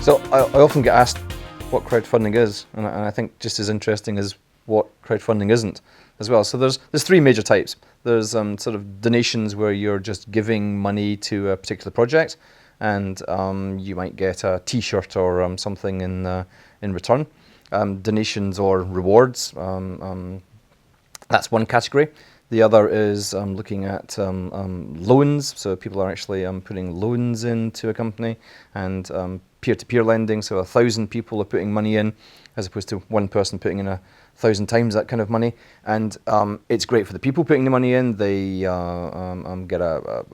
So I often get asked what crowdfunding is, and I think just as interesting as what crowdfunding isn't as well. So there's three major types. There's sort of donations where you're just giving money to a particular project, and you might get a T-shirt or something in return. Donations or rewards, that's one category. The other is looking at loans, so people are actually putting loans into a company, and peer-to-peer lending, so 1,000 people are putting money in, as opposed to one person putting in 1,000 times that kind of money. And it's great for the people putting the money in. They get a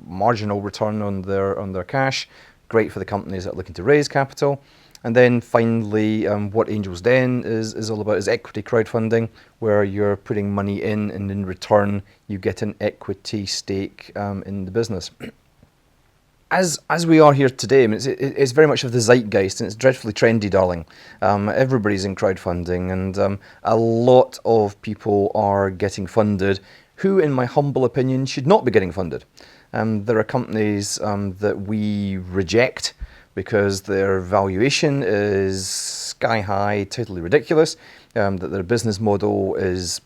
marginal return on their cash. Great for the companies that are looking to raise capital. And then finally, what Angels Den is all about is equity crowdfunding, where you're putting money in, and in return you get an equity stake in the business. As we are here today, I mean, it's very much of the zeitgeist, and it's dreadfully trendy, darling. Everybody's in crowdfunding, and a lot of people are getting funded who, in my humble opinion, should not be getting funded. There are companies that we reject because their valuation is sky high, totally ridiculous, that their business model is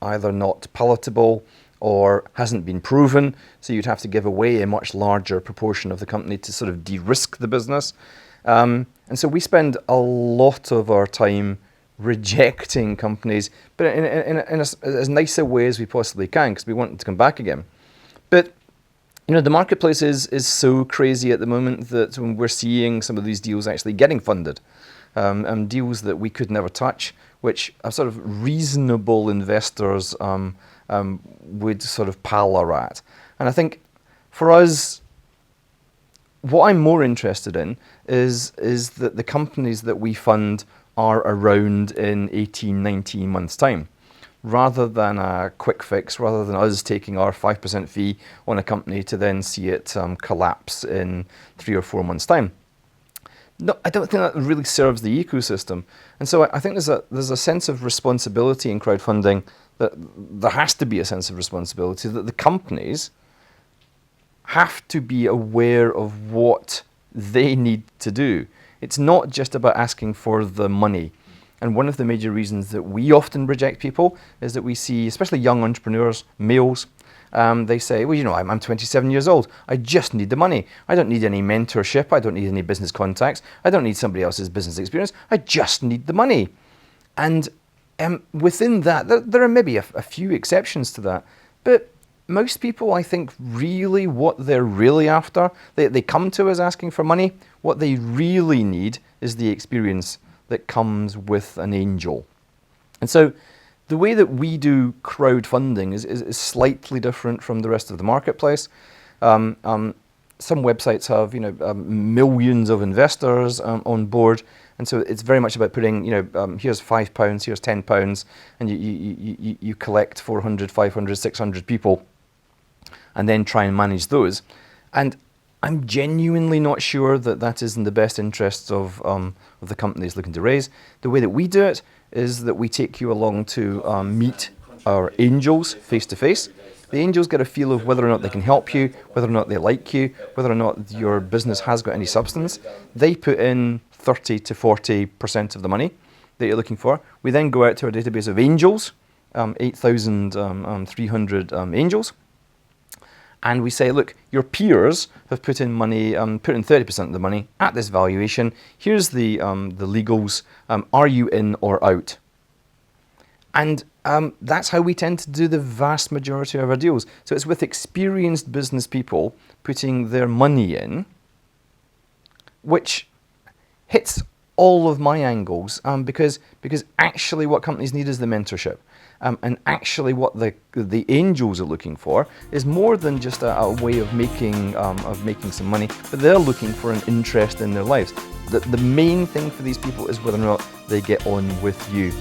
either not palatable or hasn't been proven, so you'd have to give away a much larger proportion of the company to sort of de-risk the business. And so we spend a lot of our time rejecting companies, but in as nice a way as we possibly can, because we want them to come back again. But you know, the marketplace is so crazy at the moment that when we're seeing some of these deals actually getting funded, deals that we could never touch, which are sort of reasonable investors would sort of pallor at. And I think for us, what I'm more interested in is that the companies that we fund are around in 18, 19 months' time, rather than a quick fix, rather than us taking our 5% fee on a company to then see it collapse in 3 or 4 months' time. No, I don't think that really serves the ecosystem. And so I think there's a sense of responsibility in crowdfunding, that there has to be a sense of responsibility, that the companies have to be aware of what they need to do. It's not just about asking for the money. And one of the major reasons that we often reject people is that we see, especially young entrepreneurs, males, they say, well, you know, I'm 27 years old. I just need the money. I don't need any mentorship. I don't need any business contacts. I don't need somebody else's business experience. I just need the money. And within that, there are maybe a few exceptions to that. But most people, I think, really what they're really after, they come to us asking for money. What they really need is the experience that comes with an angel. And so the way that we do crowdfunding is slightly different from the rest of the marketplace. Some websites have millions of investors on board, and so it's very much about putting here's £5, here's £10, and you collect 400, 500, 600 people, and then try and manage those. And I'm genuinely not sure that that is in the best interests of the companies looking to raise. The way that we do it is that we take you along to meet our angels face to face. The angels get a feel of whether or not they can help you, whether or not they like you, whether or not your business has got any substance. They put in 30 to 40% of the money that you're looking for. We then go out to our database of angels, 8,300 angels. And we say, look, your peers have put in money, put in 30% of the money at this valuation. Here's the legals. Are you in or out? And that's how we tend to do the vast majority of our deals. So it's with experienced business people putting their money in, which hits all of my angles, because actually what companies need is the mentorship. And actually what the angels are looking for is more than just a way of making some money, but they're looking for an interest in their lives. The main thing for these people is whether or not they get on with you.